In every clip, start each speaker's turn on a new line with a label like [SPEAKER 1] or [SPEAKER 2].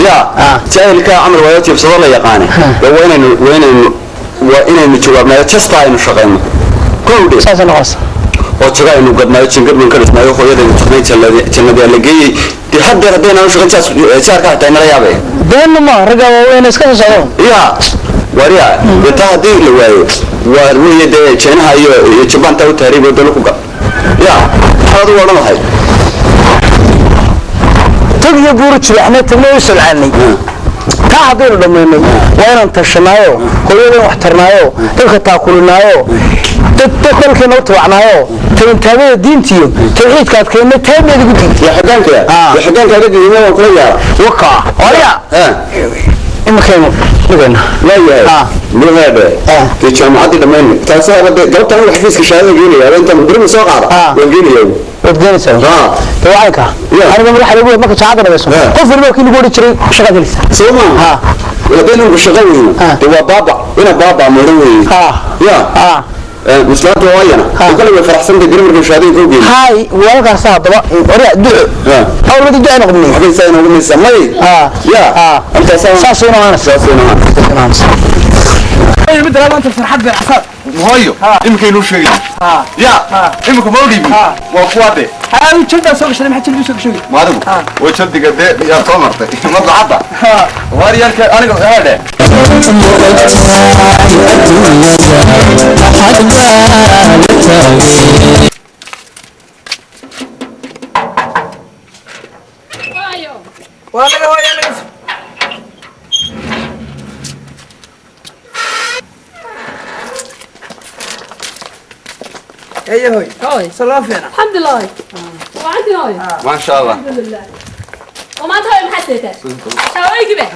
[SPEAKER 1] يا جاهل كا عمل وياتي بصدق الله يقانه وين جوابنا تشتا إنه شغلنا كودي
[SPEAKER 2] ساس نقص
[SPEAKER 1] وتشغل إنه قد ما يتشنقر من كل ما يخو يده تقنيت الذي اللي جي تحدى ردينا وشغل شاركة تاني رياضي
[SPEAKER 2] بين ما رجع وين اسكت صاروا
[SPEAKER 1] يا وريا بتهدي لواي وروي ده شنها يجبان تاو تهريب ودلوكا يا هذا ولا ما هي
[SPEAKER 2] تبي بورتش احنا تموسل عني كحضر دمنا وانا انتشنايو كلنا واحترنايو دلك تاكلنايو تدخل كنا وتوعنايو تنتبه دينتيو توحيد كانت كلمه تابع دي
[SPEAKER 1] يا حدانك يا حدانك هذا ما وقيا
[SPEAKER 2] وقع وريا إما كيمو لقينا
[SPEAKER 1] لا يا من هذا في جامعة لمن تاسع قلت أنا حفيز كشهادة جيني هذا أنت مدرب سوق هذا وجيني يوم
[SPEAKER 2] وجيني سوى توعيك أنا بروح أقول ما كنت عادة بس قف الوقت اللي يقول يشتري شغال لسه
[SPEAKER 1] سوما لدينا بالشغل هو بابا هنا بابا مروي يا مسلات وايانا وكل ما فرح سند قريب من الشهادين كوجي
[SPEAKER 2] هاي ولا صعب بقى وريا دعاء أول ما تدعي نقدني
[SPEAKER 1] حبيب ساين وقدني سمي يا أنت
[SPEAKER 2] ساسينا أنا
[SPEAKER 3] أي مثل هذا أنت فرحت بالحساب مهيو يمكن يلوش شيء يا يمكن مولي وأخواته
[SPEAKER 2] هاي تشد سوق شيء ما حد تلبس سوق شيء
[SPEAKER 1] ما أدري وتشد قد يا صمرت ما ضعبه واريالك أنا هذا
[SPEAKER 2] ايه هوي صلاة فينا
[SPEAKER 4] الحمد لله وعندي هاي
[SPEAKER 1] ما شاء الله
[SPEAKER 4] الحمد لله وما تهاي محسيته شاوي كده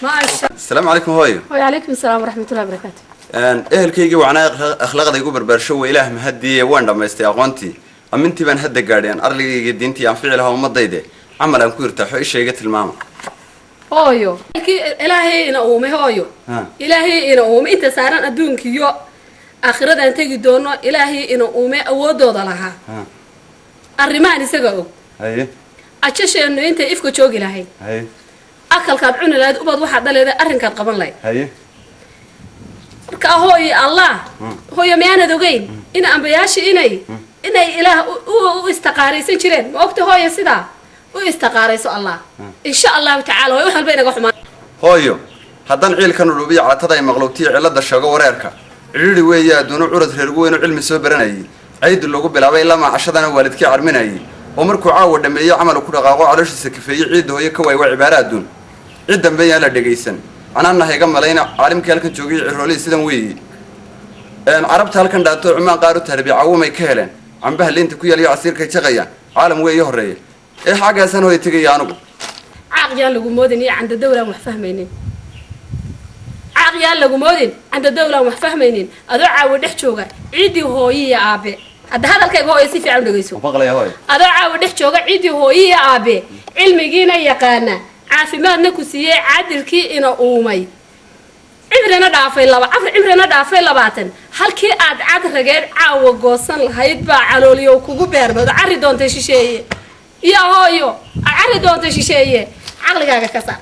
[SPEAKER 4] ما شاء
[SPEAKER 1] السلام عليكم هوي
[SPEAKER 4] وعليكم السلام ورحمة الله وبركاته
[SPEAKER 1] ehelkayga wacnaa akhlaaqda igu barbaarsho way ilaah mahadiye waan dhameystay aqoontii amintii baan hadda gaadheen arligayga diintii aan ficil ahaa ummadayde camal aan ku irtaaxo ishayga tilmaama
[SPEAKER 4] hooyo ilaahay ina uume hooyo ilaahay ina uume inta saaran adduunkiyo aakhiradan tagi doono ilaahay ina uume awoodooda lahaa arrimahan isaga og
[SPEAKER 1] haye
[SPEAKER 4] ajasheenu inta ifka joogi lahayd
[SPEAKER 1] haye
[SPEAKER 4] akalkaad cuni lahayd ubad waxaad dhaleeda arrinkaad qaban lahayd
[SPEAKER 1] haye
[SPEAKER 4] marka hooyo allah hooyo miyaanad ogeyn in ambayaasha inay ilaah u istaqaaraysan jireen ma ogta hooyo sidaa u istaqaarayso allah insha allahu tacaala way wax walba inaga xumaan
[SPEAKER 1] hooyo haddaan ciilkan udhubiyo calatada ay maqlowtiyo cilada sheego wareerka cidhiidhi weeye adduunu curad reergu weynu cilmi soo baranayay caydi loogu bilaabay ilaa maacashadana waalidkii carminayay oo markuu caawa dhameeyo camal ku dhaqaaqo calooshiisa kafeeyey ciidda hooyo ka waay waa cibaara adduun cid dambe yaan la dhegaysan أنا هيجا ملايين عالم كهلكن جوجي عرولي سيدن وي عربت هلكن داتو عمان قارو تربية عوامي كهلن عم بهل أنت كويا لي عصير كيشغيا عالم وي يهري إيه حاجة سنة هي تيجي أنا
[SPEAKER 4] عقيان لقوا مودني عند الدولة محفهمينين عقيان لقوا مودن عند الدولة محفهمينين أدعى ودحشوجا عيدي وهوي يا أبي هذا الكيف هو يصير في عمله جيسو
[SPEAKER 1] بقى يا هوي
[SPEAKER 4] أدعى ودحشوجا عيدي وهوي يا أبي علمي جينا يقانا عافيماد نكوسية عادل كي إنا أومي عمرنا دافع لبا عمرنا دافع لباتن هل كي عاد رجال عاو قوسن الهيد با علولي وكوكو بيربد عري دون تشيشية يا هويو عري دون تشيشية عقلك كسر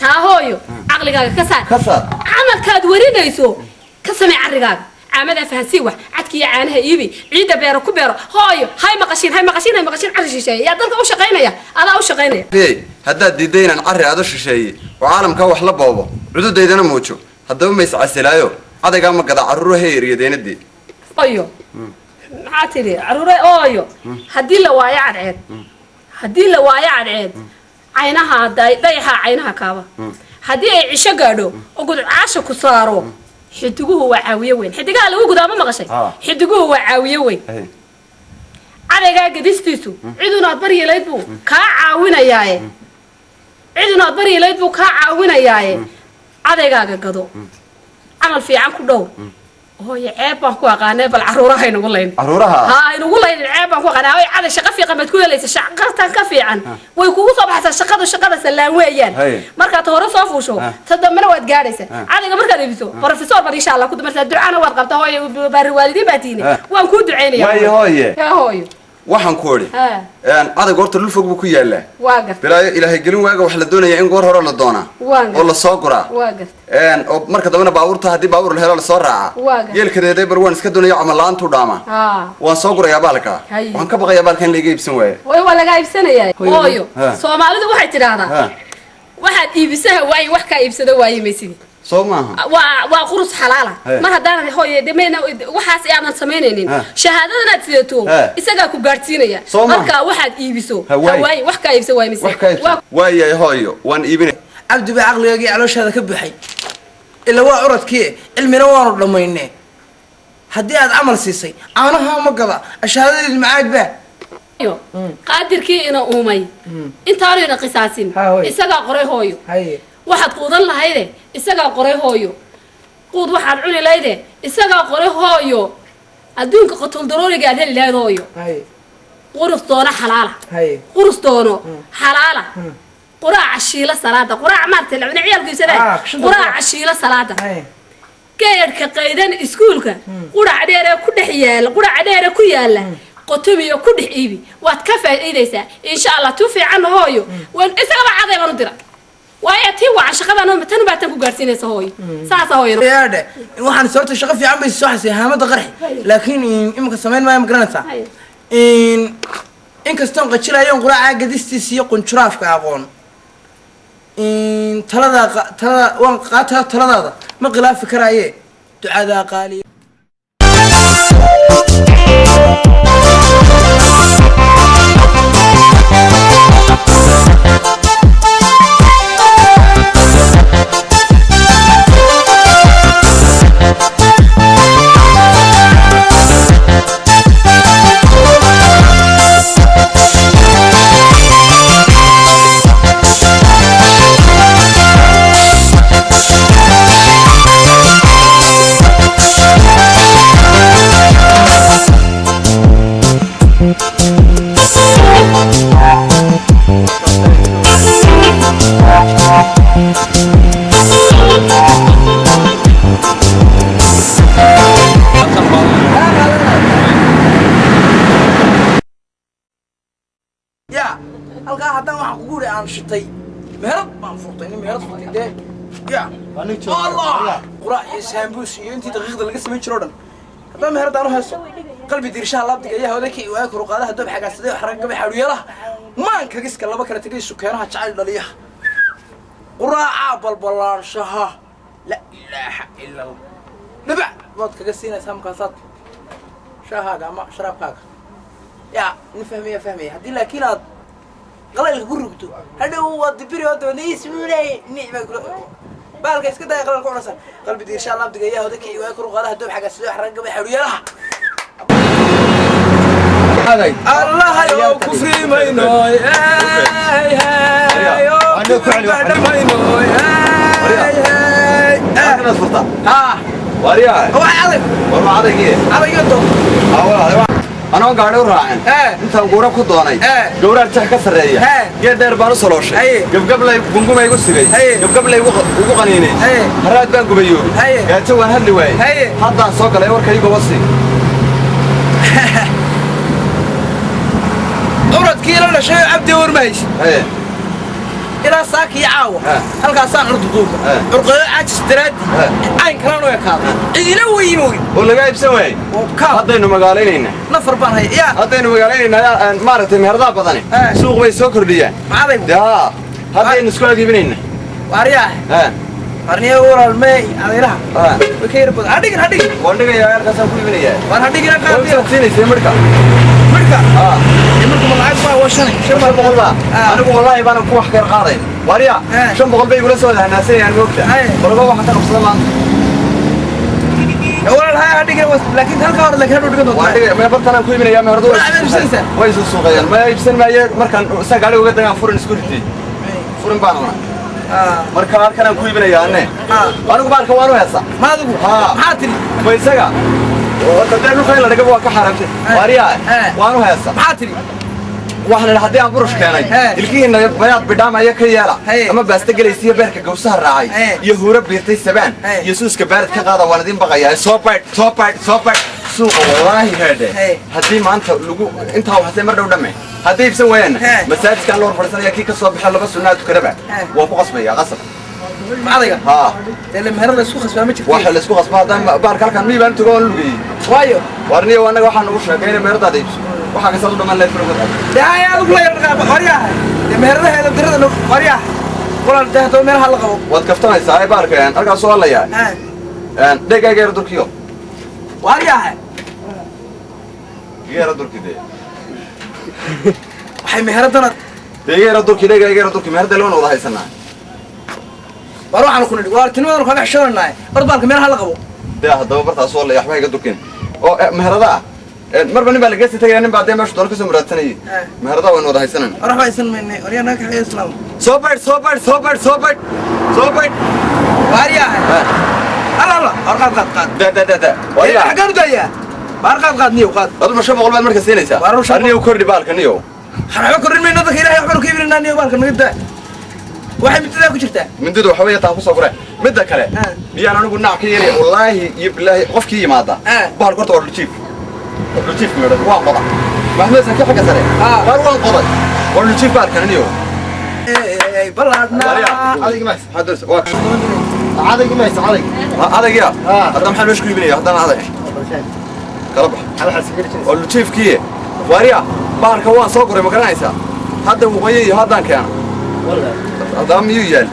[SPEAKER 4] تا هويو عقلك كسر عمل كادورين يسو كسمي عرقاك عمل فهسي وح عدكي عنها يبي عيد بيرو كبيرو هاي مقاشين عرش شيء يا دلك أوش غينا يا أنا أوش غينا
[SPEAKER 1] في هذا ديدينا عري هذا شيء وعالم كوح لبابا عدود ديدنا موتشو هذا ما يسعى سلايو هذا قام قد عروه هيري دين الدين
[SPEAKER 4] أيوه عاتلي عروه أيوه هدي لوايا عرعد عينها ضيحة عينها كابا هدي عيش قادو وقد عاشوا كسارو حدقوه وعاوية وين حدقها لو قدامه ما قشي حدقوه وعاوية وين على قاعد يستيسو عيدنا بري ليبو كعاونا ياي عيدنا بري ليبو كعاونا ياي على قاعد قدو عمل في عم كدو هو يعيب أنكو أغاني بالعرورة هاي نقول لين هاي نقول لين عيب أنكو أغاني هاي على شقة في قمة كل ليس شقة كفي عن ويكون صباح الشقة سلام ويان مركز هورا صاف وشو تصدق وقت جالسة على مركز يبسو بروفيسور بري إن شاء الله كنت مركز دعانا وقت قبته هاي بروالدي باتيني وأنكو دعيني
[SPEAKER 1] يا هوي waxaan ku ori adag horta dhul fog buu ku yaalaa
[SPEAKER 4] waa gartay
[SPEAKER 1] bilaa ilaahay gelin waaga wax la doonaya in goor hore la doona oo la soo guraa
[SPEAKER 4] waa gartay
[SPEAKER 1] oo marka dambena baabuurta hadii baabuur la helo la soo raaca yeelkadeeday bar waan iska doonaya ama laantu dhaama waan soo gurayaa baalka waan ka baqayaa baalka in la iga iibsan waayo
[SPEAKER 4] way waa laga iibsanayaa hooyo Soomaalidu waxay tiraahdaa waxaad iibisaha waay wax ka iibsado waay meesidi
[SPEAKER 1] soo maaha
[SPEAKER 4] waa qurus xalaala mar hadaan hooyo demeena waxaas aanan sameynaynin shahaadadana aad sidato isaga ku gaarsiinaya marka waxaad iibiso waay wax ka iibso waay meesidi
[SPEAKER 1] waay hooyo waan iibinay
[SPEAKER 2] abdi ba aqliga calooshada ka buuxay ila waa uradkii cilmina waanu dhameynay hadii aad amal siisay aanaha ma gaba shahaadada macaad ba
[SPEAKER 4] qaadirkii ina uumay intaanu ina qisaasin isaga qoray hooyo waxaad quudan lahayde isaga qoray hooyo quud waxaad cuni lahayde isaga qoray hooyo adduunka qotol darooriga aad heli lahayd hooyo qurus doona xalaala qurus doono xalaala quraac shiila salaada quraac maartay labna ciyalkiisada quraac shiila salaada geedka qaydan iskuulka quraac dheer ku dhex yaala quraac dheer ku yaala qotomiyo ku dhex iibi waad ka faa'iideysaa insha Allah tu fiican hooyo waan isaga caday baan u dira waayati waan shaqadan oo tan baatan ku gaarsiinaysa hooyo saasa hooyo
[SPEAKER 2] yaade waxaan sababta shaqo fiican bay soo xasay haamada qarxi laakiin imka sameyn ma garanaysa in kastaan qajilayo quraaca gadistiis iyo qunjuraafka aqoon talada waan qaataa taladaada ma khilaafi karaaye ducada qaaliyo شتي مهرب ما فرطي إني مهرب فرطي ده يا الله قراء يسامبوس ينتي دقيقة اللي قسم يشردن هذا مهرب أنا هس قلبي دير شاء الله بدك إياه هذاك وآكل وقاله دوب حاجة سديه وحرق قبي حلو يلا ما إنك قسك الله بكرة تجي سكرها تعال دليه قراء بالبلار شها لا إله إلا الله نبع وقت قسينا سام قصات شها جماعة شراب كاك يا نفهمي فهمي هدي لكن قليل قربتو هذا هو الدبير هذا نيس مني نعم بالك إيش كده قليل قرصة قلبي دي إن شاء الله بدك إياه هذاك يأكل وقاله دوب حاجة سلوح رنجة بحلو يلا الله يو كفري ماينوي هاي هاي يو كفري ماينوي هاي هاي أنا صرت واريا هو عارف والله عارف إيه عارف يدو أنا قاعد أراعن أنت غورك كدوني غورك تحكي سرية يدير بانو سلوش قبل بنقوم يقول سرية قبل يقول قنيني هراد بنقوم يقول يا تو هاللي وين هذا سوق لا يورك يقول وصي أورد كيلا لا شيء عبدي ورميش إلى ساك يعاو هل قاسان عرض دوم عرقي عاجز تراد عين كلانو يكاد إذا وينوي ولا جايب سوي هذا إنه مقالين نفر بان هي يا هذا إنه مقالين أنا مارت مهردا بدني سوق بيسوكر ديا معلم يا هذا إنه سكول جيبينين واريا وارني ورا الماء هذا لا بكير بود هديك وندك يا يار كسر كل بنيه وار هديك أنا كاتي سيني سيمركا مركا يمركم العيب ما وشني شو ما بقولها أنا والله يبان كوح كير قاضي واريا شو بقول بيقول سوى الناس يعني وقتها برضو واحد تقص لما أول هاي هديك لكن هل كار لك هذا ودك واريا ما برتنا كوي من أيام هردو ويس السوق ما يبسن ما يمركن ساقالي وقتها فرن سكورتي فرن بانوا مركان كان كوي من أيام أنا كمان كوانو هسا ما تقول حاتري ويسقى وتدري خير لك أبوك حرمت واريا وانو هسا حاتري وحنا لحدي أبرش كاني الكين بياض بدام أيك يلا أما بس تقول يصير بركة جوسها الرعاي يهورب بيرتي سبان يسوس كبارد كقاضي واندين بقى يا سوبر
[SPEAKER 1] suuqa wallaahi heedhe haddii maanta lagu intaa waxay mar dhow dhamay haddii ibsan wayaan masaajidka loo fadhiisanaya kii ka soo bixay laba sunnah tukadaba waa ku qasbaya qasab
[SPEAKER 2] macadiga
[SPEAKER 1] ha
[SPEAKER 2] ilaa meherada isku qasbaa ma jirto
[SPEAKER 1] waxa la isku qasbaa baarka halkan miibaan tugo oo lugay
[SPEAKER 2] waayo
[SPEAKER 1] warniyo anaga waxaan ugu sheegaynaa meherada iibso waxa ka soo dhamaan leeyahay furmada
[SPEAKER 2] yaa ugu leeyahay qoryaha meherada heeda dirada qoryaha wala dahdo meelaha la qabo
[SPEAKER 1] wad kaftanaysaa ay baarkeen halkaas soo layaa dhegaygeer durkiyo
[SPEAKER 2] qoryaha
[SPEAKER 1] geer durkide
[SPEAKER 2] waxay meheradana
[SPEAKER 1] geer durki meherada loo wada haysanaa
[SPEAKER 2] war waxaan ku nidhi waa tinoodan ka xishoonaay barbaalka meelaha la qabo
[SPEAKER 1] daa hadaba bartaas oo la yaxbaa iga durkin oo meherada marba nin baa laga tagay nin baa meesha doon ka soo muraadsanay meherada waan wada haysanaa
[SPEAKER 2] war waxba aysan meynay oriyana ka xiyay islaam
[SPEAKER 1] soo bayd
[SPEAKER 2] waaryaha alla arqad qad
[SPEAKER 1] da
[SPEAKER 2] waaryaha xagan daya barqad qad niyo qad
[SPEAKER 1] adu ma shaqo walba marka siinaysa aniyo kordhi baalka niyo
[SPEAKER 2] xaraba kordhin meena dadka ilaahay waxba ku iibinaa niyo baalka nagada waxay midda ku jirtaa
[SPEAKER 1] mindadu waxa weeye taa ku soo guray midda kale biyaan anigu naac ka yeelay wallaahi iyo billaahi qofkii yimaada bahal korta waa lujiif meedha waa qoda maxmed san ka xaga sare qaar waan qoday waa lujiif baalkan niyo
[SPEAKER 2] baladna
[SPEAKER 1] adig ma hadda waa adig ya hadda maxaa meesha ku iibinaya hadda adag kala bax oo lujiifkii wariya bahalka waan soo guray ma garanaysaa hadda waqooyi iyo haddaan keena هذا ميول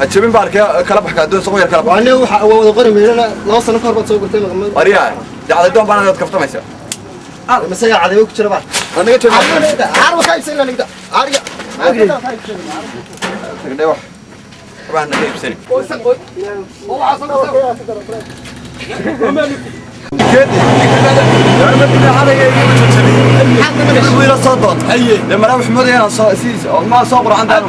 [SPEAKER 1] هتشوفين بعد كلا بحكي دون صغير كلا
[SPEAKER 5] وأنا وأنا قريب مننا لا أصلا كهرباء تصور قلت لهم
[SPEAKER 1] وريا جعل دون بنا كفته ما يصير
[SPEAKER 5] مساء على وقت شربات
[SPEAKER 1] أنا قلت
[SPEAKER 5] عارف كيف سنة نقدر عارف
[SPEAKER 1] تقدر واحد طبعا أنا كيف سنة لما انا محمود هنا ما صبر عندنا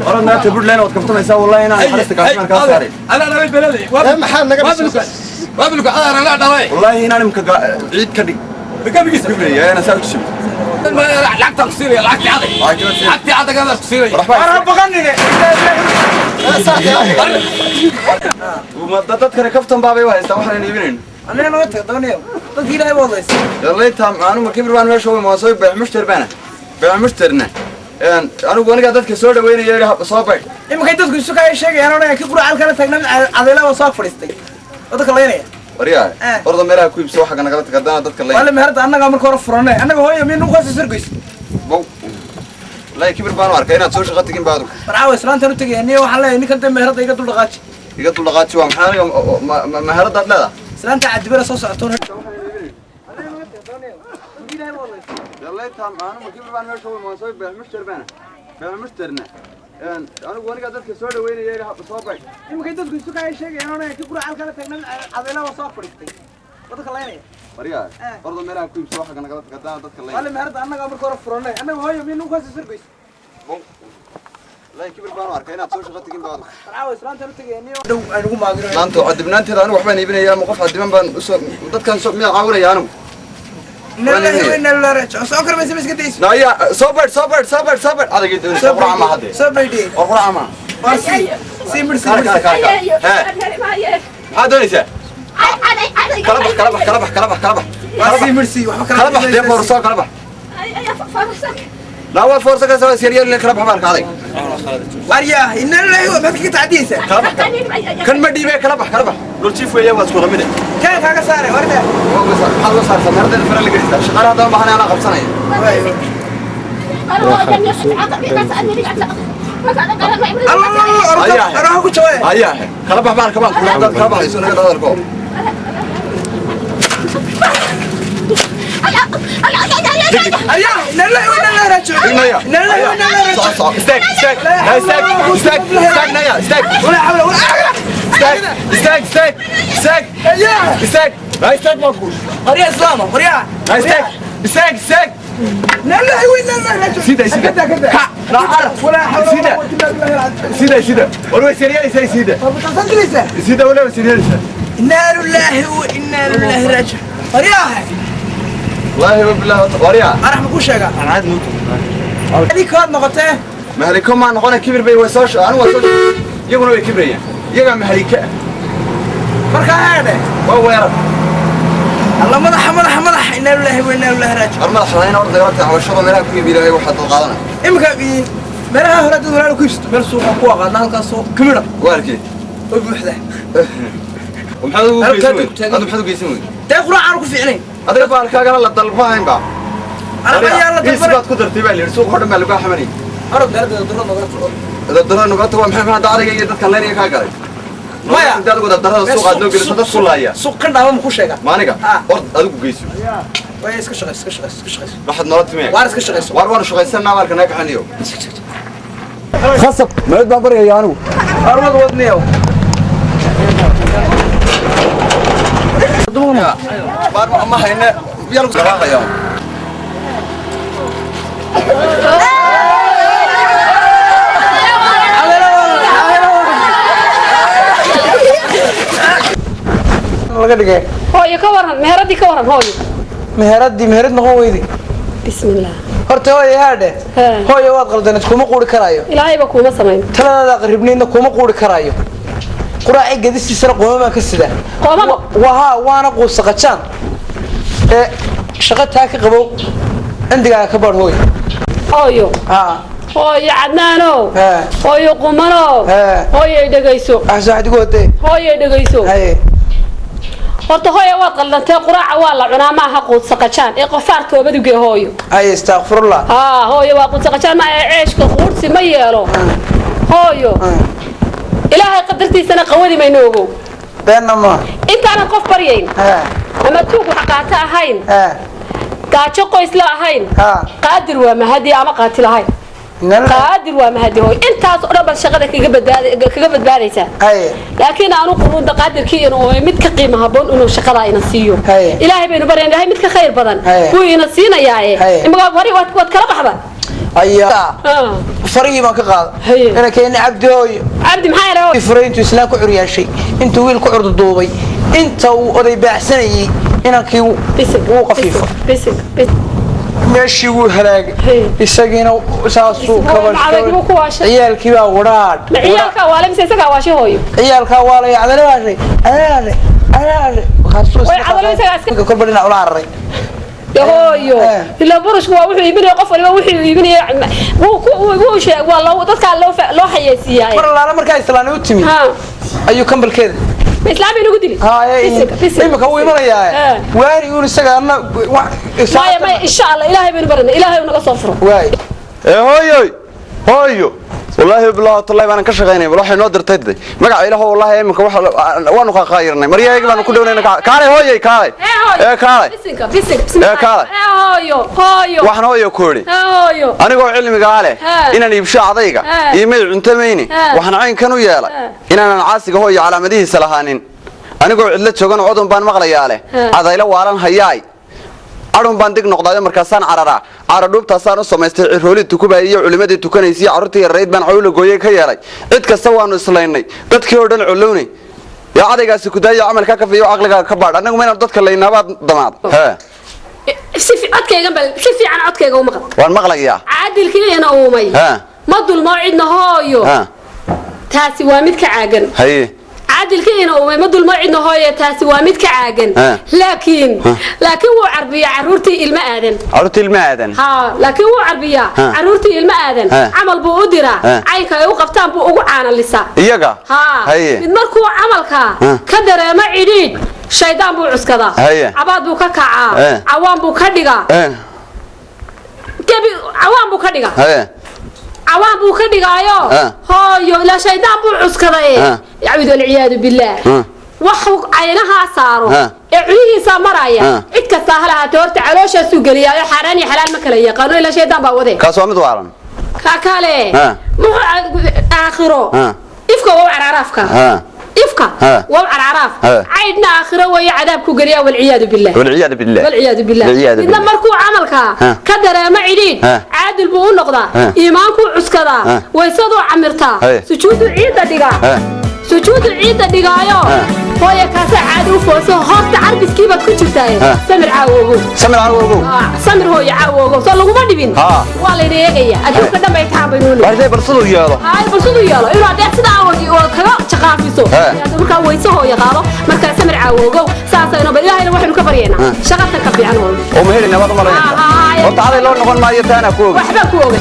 [SPEAKER 1] ورنا تبرد لنا وتكفتنا يساوي والله هنا حرستك عشان كاساري
[SPEAKER 5] أنا بلالي ما حال نقدر
[SPEAKER 3] وابلك أنا لا دواي
[SPEAKER 1] والله هنا عيد كدي
[SPEAKER 3] بكم يجي
[SPEAKER 1] يا انا سالت شو
[SPEAKER 3] لعك تقصيري لعك عادي هذا تقصيري
[SPEAKER 2] انا بغني
[SPEAKER 1] وما تذكر كفتن بابي وهيستا waxaan iibinayn
[SPEAKER 2] انا نوت دونيو dadkii ilaahay wadays
[SPEAKER 1] يلا تام انا ما كبر baan meesha ma soo baax mushtarna anigu aniga dadka soo dhaweynayay soo bay
[SPEAKER 2] imka dadku isu ka sheegayaan oo ka quraal kala taagnaa adeelada soo fadhiistay dadka leeynaya
[SPEAKER 1] wariyaa ordo meelaha ku iibso waxa naga tagadana dadka leeynaya
[SPEAKER 2] wala meherda annaga marka hore furanay annaga hooyo min ugu soo sargays
[SPEAKER 1] bow la kibir baan arkay inaad soo shaqo tagin baadu
[SPEAKER 2] faraawo islaantan u tagayeen waxaan leeyahay ninkan meherda iga dul dhaqaaji
[SPEAKER 1] waa maxaa meherda leeda
[SPEAKER 2] islaanta cadibada soo socoto
[SPEAKER 1] يلا تام أنا ما كبر بان meesha ma soo baax mushtarna anigu aniga dadka soo dhaweynayay soo bay
[SPEAKER 2] imka dadku isu ka sheegayaan oo ka quraal kala taagnaa adeelada soo fadhiistay dadka leeynaya
[SPEAKER 1] wariyaa ordo meelaha ku iibso waxa naga tagadana dadka leeynaya
[SPEAKER 2] wala meherda annaga marka hore furanay annaga hooyo min ugu soo sargays
[SPEAKER 1] لا كبر بان arkay inaad soo shaqo tagin baadu
[SPEAKER 2] faraawo islaantan u tagayeen dhow aan ugu maagiro
[SPEAKER 1] maanta cadibnaanteeda anigu waxbaan iibinayaa ma qof cadiban baan dadkan soo miyaa caawinaya anigu
[SPEAKER 2] لا رجع سكر بس كده
[SPEAKER 1] لا يا صبر هذا قد صبر عما هذا
[SPEAKER 2] صبر دي
[SPEAKER 1] صبر عما
[SPEAKER 2] سيمر
[SPEAKER 1] هذا ليس كلبح
[SPEAKER 2] سيمر سي
[SPEAKER 1] كلبح دي فرصة كلبح لا هو فرصة كذا سيريال اللي كلبح مالك هذا
[SPEAKER 2] واريا إن الله هو ما فيك تعديسه
[SPEAKER 1] كلبح كان ما دي بيه كلبح لو تشوف وياه واسكو منه
[SPEAKER 2] كان كذا سارة ورده
[SPEAKER 1] هذا صار سمرد الفرق اللي قريته شغال هذا ما أنا قبصنا
[SPEAKER 2] الله أنا هقول شوية
[SPEAKER 1] أيه كلبح مالك كمان كل هذا كلبح يسون هذا الكوب
[SPEAKER 2] أيا نلا رجع نلا
[SPEAKER 1] صح استك نيا استك
[SPEAKER 2] ولا حول ولا
[SPEAKER 1] استك
[SPEAKER 2] أيا
[SPEAKER 1] لا استك ماكوش
[SPEAKER 2] وريا إسلام وريا
[SPEAKER 1] استك
[SPEAKER 2] نلا رجع
[SPEAKER 1] سيدا
[SPEAKER 2] لا عارف ولا حول ولا قوة إلا بالله
[SPEAKER 1] سيدا ولا سيريالي سيدا سيدا ولا سيريالي
[SPEAKER 2] إنا لله وإنا لله راجع وريا
[SPEAKER 1] والله بالله وريا
[SPEAKER 2] أنا بقول شيء
[SPEAKER 1] أنا عاد موت
[SPEAKER 2] هذيك هاد نقطة
[SPEAKER 1] مهلكم ما نقول كبر بي وسوش أنا وسوش يقولوا كبرية يقع مهلكة
[SPEAKER 2] فرق هذا
[SPEAKER 1] وهو يا رب
[SPEAKER 6] الله مدح إنا لله وإنا إليه راجعون
[SPEAKER 1] المدح هنا ورد دغلت عوشده meelaha ku iibiyo ay waxa dad qaadana
[SPEAKER 6] imika biin meelaha hore dad walaal ku isto meel suuq ku qaadna halkaas soo kamira
[SPEAKER 1] waalkii
[SPEAKER 6] oo buuxda
[SPEAKER 1] ومحمد ابو بيسوي هذا محمد بيسوي
[SPEAKER 6] taa quraan ku fiicnay
[SPEAKER 1] هذا baalkaaga la dalbaan ba
[SPEAKER 6] أنا بيا الله
[SPEAKER 1] إيش بات كدر تبالي سوق هذا مالك حمني
[SPEAKER 6] أنا قاعد أدرنا نقطة
[SPEAKER 1] إذا درنا نقطة ومحمد دارك يجي تكلم لي كاجر
[SPEAKER 6] ما يا
[SPEAKER 1] أنت تقول درنا سوق هذا نقول صدق كل هيا
[SPEAKER 6] سوق كنا ما مخوش هيك
[SPEAKER 1] ما نيجا أرد هذا بيسوي
[SPEAKER 6] ويا اسكت شغل
[SPEAKER 1] واحد مرات مية
[SPEAKER 6] وارس كشغل
[SPEAKER 1] وار شغل سنة مالك ناجح حنيو
[SPEAKER 2] khasab ma cid baan baryayaa anigu
[SPEAKER 6] أروح ودنيو
[SPEAKER 1] بار ما هينا يلا سباق يوم
[SPEAKER 2] laga dhigay
[SPEAKER 4] hooyo ka waran meheradii ka waran hooyo
[SPEAKER 2] meherad noqon weydi
[SPEAKER 4] bismillaah
[SPEAKER 2] horta hooyo haadhe
[SPEAKER 4] Haa.
[SPEAKER 2] hooyo waad qaldaneed kuma quuri karaayo
[SPEAKER 4] ilaahayba kuuma samayn
[SPEAKER 2] taladaada qaribniidna kuma quuri karaayo quraaci gadistiisana qooma ka sida
[SPEAKER 4] qoomama
[SPEAKER 2] waana quusaqajaan ee shaqo taa ka qabow cindigaaga ka bar hooyo
[SPEAKER 4] hooyo
[SPEAKER 2] haa
[SPEAKER 4] hooyo cadnaano
[SPEAKER 2] Haa.
[SPEAKER 4] hooyo qumano
[SPEAKER 2] Haa.
[SPEAKER 4] hooyo dhagayso
[SPEAKER 2] axsaaxdigoote
[SPEAKER 4] hooyo dhagayso
[SPEAKER 2] haye
[SPEAKER 4] horta hooyo waad qaldantay quraaca waa la cunaa maaha quudsaqajaan ee qofaar toobadugee hooyo
[SPEAKER 2] haye astaaqfirullah
[SPEAKER 4] haa hooyo waa quudsaqajaan ma ee ceeshka quursi ma yeelo hooyo ilaahay qadartiisana qawadi mayno ogow
[SPEAKER 2] beenna ma
[SPEAKER 4] intaanan qof baryayn
[SPEAKER 2] haa
[SPEAKER 4] ama tuug wax qaata ahayn
[SPEAKER 2] haa
[SPEAKER 4] gaajo qoys la ahayn
[SPEAKER 2] haa
[SPEAKER 4] qaadir waa mahadi ama qaatil ahayn qaadir waa mahadi hooyo intaas oo dhan bal shaqada kaga badbaadaysaa
[SPEAKER 2] haye
[SPEAKER 4] laakiin aanu qulunda qaadirkii inuu mid ka qiimo haboon inuu shaqada ina siiyo
[SPEAKER 2] Haye.
[SPEAKER 4] ilaahay baynu baryaynaa mid ka khayr badan
[SPEAKER 2] Haye.
[SPEAKER 4] wuu ina siinayaa
[SPEAKER 2] Haye.
[SPEAKER 4] imaka hore waad kala baxda
[SPEAKER 2] ayaa
[SPEAKER 4] Ah.
[SPEAKER 2] farihii baan ka qaada
[SPEAKER 4] Haye.
[SPEAKER 2] ina keeni cabdi hooyo
[SPEAKER 4] cabdi maxaa yahay
[SPEAKER 2] furay intuu islaan ku curyaashay intuu wiil ku curduduubay inta uu oday baacsanayay inankii wuu qafiifo
[SPEAKER 4] bisig
[SPEAKER 2] meeshii wuu halaagay
[SPEAKER 4] Haye.
[SPEAKER 2] isagiina saasuu
[SPEAKER 4] Macadagiibuu ku waashay.
[SPEAKER 2] ciyaalkii baa wadhaadh
[SPEAKER 4] ma ciyaalka waa lamisa isagaa waashi hooyo
[SPEAKER 2] ciyaalkaa waa lay cadalaashay
[SPEAKER 4] Way cadalo isagaa iska-
[SPEAKER 2] kolba dhinac ula cararay
[SPEAKER 4] de hooyo ilaa burushku waa wuxuu iibinaya qof waliba wuxuu iibinaya wuu sheeg waa dadkaa loo xayeysiiyaa
[SPEAKER 2] mar allaala markaa islaani u timid
[SPEAKER 4] ha
[SPEAKER 2] ayuu kambalkeeda
[SPEAKER 4] ma islaami nagu dili
[SPEAKER 2] imika wuu imanayaa waani uun isaga anna
[SPEAKER 4] maya maya insha allah ilaahay baynu baranay ilaahay naga soo furo
[SPEAKER 2] waay
[SPEAKER 1] هويو والله بالله طلع أنا كشغيني والله نودر تدي مقع إله والله إمك وانو خايرنا مريا يقبل كلنا كاري هوي كاري كاري كاري وحنا هويو كوري أنا قو علمي قاله إن اللي بشاع ضيقة يميل عنتميني وحنا عين كانوا يالا إن أنا عاسق هوي على مديه سلهانين أنا قو علت شغن عضن بان مغلى ياله هذا إلا وارن هياي أرون باندق نقطة مركزان عررا عرضوب تصانو سمستر رولي تكوباية علماء تكنيسي عرضي الرئيد بان عولو جويه كيالي عد كسوانو سليني دتك يردن علوني يا عادي سكوداي عمل كافي وعقلك كبار أنا قمنا دتك اللي نبات ضماد ها
[SPEAKER 4] سيفي عدك جنبل سيفي عن عدك جومك
[SPEAKER 1] والمغلق يا
[SPEAKER 4] عادل كذا أنا أمي
[SPEAKER 1] ها
[SPEAKER 4] مضوا الموعد هايو
[SPEAKER 1] ها
[SPEAKER 4] تاسي وامد كعاجن
[SPEAKER 1] هي
[SPEAKER 4] عادل كينا ومدوا الموعد هاي تاسي وامد كعاجن لكن هو عربية عرورتي المآذن
[SPEAKER 1] عرورتي المآذن
[SPEAKER 4] ها لكن هو عربية عرورتي المآذن عمل بودرة عينك يوقفتان بوقعان اللسا
[SPEAKER 1] إيجا
[SPEAKER 4] ها من مركو عملك كدر ما عيد شيطان بو عسكدا عباد بو ككعا عوام بو كدغا كبي عوام بو كدغا عوام بو كدغايو هايو لا شيطان بو عسكدا يعبد والعياذ بالله وحو عينها صاروا عينيه سامرايا عيد كستا هلها تورتا علوشا سو غليا حراني حلال ما كلا يقانو الا شيطان با وده
[SPEAKER 1] كاسو مد وارن
[SPEAKER 4] كاكاله اخرو افكا وعرافكا إفكا وعرعراف عيدنا آخره وهي عذاب كوجريا والعياذ بالله
[SPEAKER 1] والعياذ بالله
[SPEAKER 4] والعياذ بالله إذا مركو عملك كدر ما عيدين عادل بقول نقطة إيمانكو عسكرا ويصدوا عمرتا سجود عيد دقا سجود عيد دقايو هو يكاسع عادو فوسو هات وقت عربس كيف تكون تاي سمر عاوغو
[SPEAKER 2] samir awoogow
[SPEAKER 4] سمر هو يعاوغو سو لغو ما دبين
[SPEAKER 2] ها
[SPEAKER 4] waa la eegaya adduunka dhan bay taabanoonin
[SPEAKER 2] warday barsadu yeelo
[SPEAKER 4] ay barsadu yeelo inuu adeeg sida oo kaga shaqaafiso marka weyso hooyo qaado marka samir caawoogow saasayno bal ilaahayna waxaynu ka baryeynaa shaqada ka fiican oo
[SPEAKER 2] oo ma helina wada maray oo taaday loo noqon maayo taana ku og
[SPEAKER 4] waxba ku og